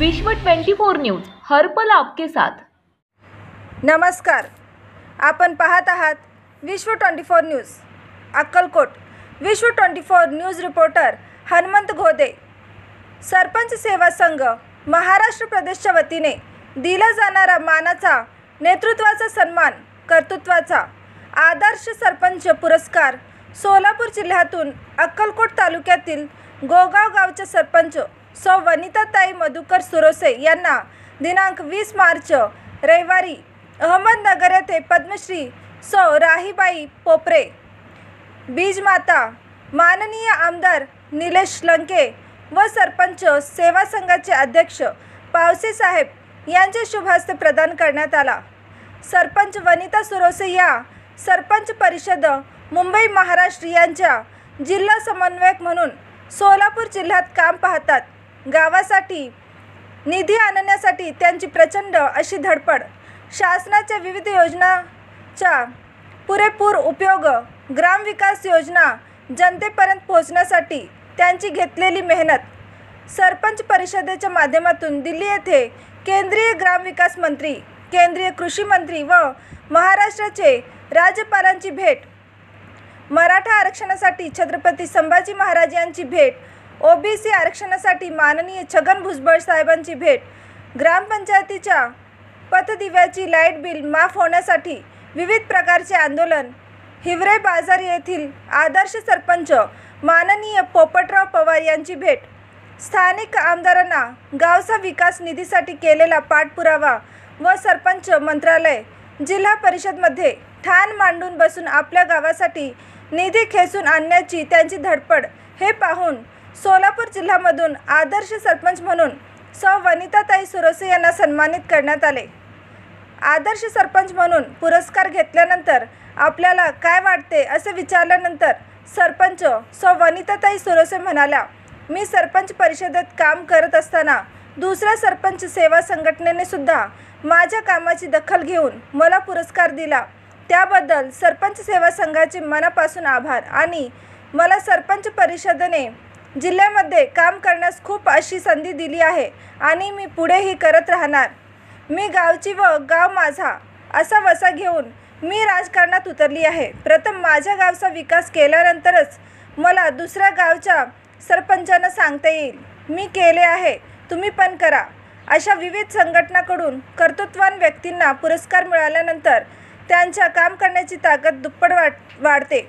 विश्व 24 न्यूज हर पल आपके साथ। नमस्कार, आपण पाहत आहात विश्व 24 न्यूज अक्कलकोट। विश्व 24 न्यूज रिपोर्टर हनुमंत घोदे। सरपंच सेवा संघ महाराष्ट्र प्रदेशच्या वतीने दिला जाणारा मानाचा, नेतृत्वाचा सन्मान, कर्तृत्वाचा आदर्श सरपंच पुरस्कार सोलापूर जिल्ह्यातून अक्कलकोट तालुक्यातील गोगाव गावचे सरपंच सौ वनिताताई मधुकर सुरोसे यांना दिनांक 20 मार्च रविवारी अहमदनगर येथे पद्मश्री सौ राहीबाई पोपरे, बीजमाता माननीय आमदार निलेश लंके व सरपंच सेवा संघाचे अध्यक्ष पावसे साहेब यांचे शुभ हस्ते प्रदान करण्यात आला। सरपंच वनिता सुरोसे या सरपंच परिषद मुंबई महाराष्ट्र यांच्या जिल्हा समन्वयक म्हणून सोलापूर जिल्ह्यात काम पाहतात। गावासाठी निधी आणण्यासाठी त्यांची प्रचंड अशी धडपड, शासनाच्या विविध योजनांचा पुरेपूर उपयोग, ग्रामविकास योजना जनतेपर्यंत पोहोचण्यासाठी त्यांची घेतलेली मेहनत, सरपंच परिषदेच्या माध्यमातून दिल्ली येथे केंद्रीय ग्रामविकास मंत्री, केंद्रीय कृषी मंत्री व महाराष्ट्राचे राज्यपालांची भेट, मराठा आरक्षणासाठी छत्रपती संभाजी महाराज यांची भेट, ओबीसी आरक्षणासाठी माननीय छगन भुजबळ साहेबांची भेट, ग्रामपंचायतीच्या पथदिव्याची लाईट बिल माफ होण्यासाठी विविध प्रकारचे आंदोलन, हिवरे बाजार येथील आदर्श सरपंच माननीय पोपटराव पवार यांची भेट, स्थानिक आमदारांना गावचा विकास निधीसाठी केलेला पाठपुरावा व सरपंच मंत्रालय, जिल्हा परिषदमध्ये ठाण मांडून बसून आपल्या गावासाठी निधी खेचून आणण्याची त्यांची धडपड हे पाहून सोलापूर जिल्ह्यामधून आदर्श सरपंच म्हणून सौ वनिताताई सुरोसे यांना सन्मानित करण्यात आले। आदर्श सरपंच म्हणून पुरस्कार घेतल्यानंतर आपल्याला काय वाटते असे विचारल्यानंतर सरपंच सौ वनिताताई सुरोसे म्हणाल्या, मी सरपंच परिषदेत काम करत असताना दुसऱ्या सरपंच सेवा संघटनेने सुद्धा माझ्या कामाची दखल घेऊन मला पुरस्कार दिला, त्याबद्दल सरपंच सेवा संघाचे मनापासून आभार। आणि मला सरपंच परिषदेने जिल्ह्यामध्ये काम करण्यास खूप अशी संधी दिली आहे आणि मी पुढेही करत राहणार। मी गावची व गाव माझा असा वसा घेऊन मी राजकारणात उतरली आहे। प्रथम माझ्या गावचा विकास केल्यानंतरच मला दुसऱ्या गावच्या सरपंचांना सांगता येईल मी केले आहे, तुम्ही पण करा। अशा विविध संघटनांकडून कर्तृत्ववान व्यक्तींना पुरस्कार मिळाल्यानंतर त्यांच्या काम करण्याची ताकद दुप्पट वाढते।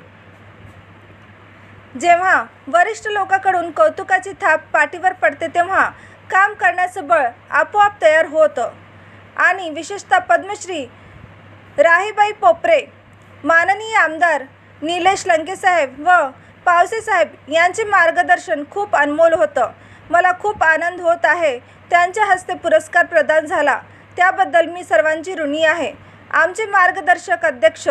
जेव्हा वरिष्ठ लोकांकडून कौतुकाची थाप पाठीवर पडते तेव्हा काम करण्याचं बळ आपोआप तयार होतं। आणि विशेषतः पद्मश्री राहीबाई पोपरे, माननीय आमदार निलेश लंके साहेब व पावसे साहेब यांचे मार्गदर्शन खूप अनमोल होतं। मला खूप आनंद होत आहे। त्यांच्या हस्ते पुरस्कार प्रदान झाला त्याबद्दल मी सर्वांची ऋणी आहे। आमचे मार्गदर्शक अध्यक्ष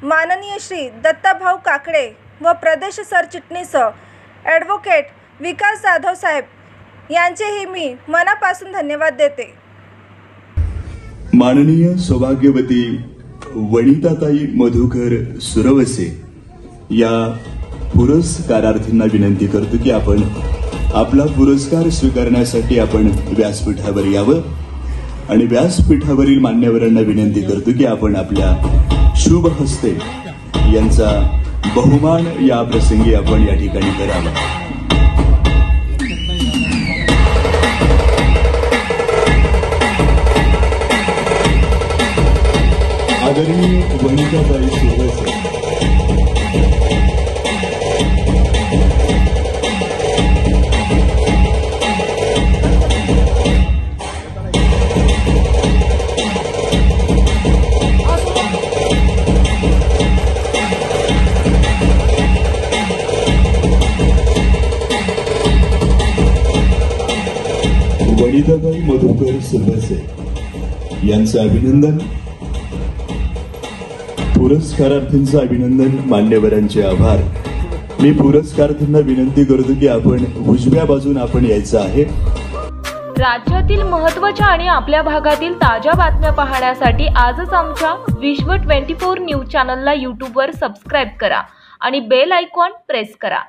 माननीय श्री दत्ताभाऊ काकडे व प्रदेश सरचिटणीस ॲडव्होकेट विकास जाधव साहेब यांचेही मी मनापासून धन्यवाद देते। माननीय सौभाग्यवती वनिताताई मधुकर सुरवसे या पुरस्कारार्थींना विनंती करतो की आपण आपला पुरस्कार स्वीकारण्यासाठी आपण व्यासपीठावर यावं आणि व्यासपीठावरील मान्यवरांना विनंती करतो की आपण आपल्या शुभ हस्ते यांचा बहुमान या प्रसंगी आपण या ठिकाणी करावा। आदरणीय वनिताताई सुरवसे वनिताताई मधुकर सुरवसे यांचं अभिनंदन, पुरस्कारार्थींचं अभिनंदन, मान्यवरांचे आभार। मी पुरस्कारार्थींना विनंती करतो की आपण उजव्या बाजून आपण यायचं आहे। राज्यातील महत्त्वाच्या आणि आपल्या भागातील ताज्या बातम्या पाहण्यासाठी आजच आमच्या विश्व 24 न्यूज चॅनलला यूट्यूबवर सबस्क्राईब करा आणि बेल आयकॉन प्रेस करा।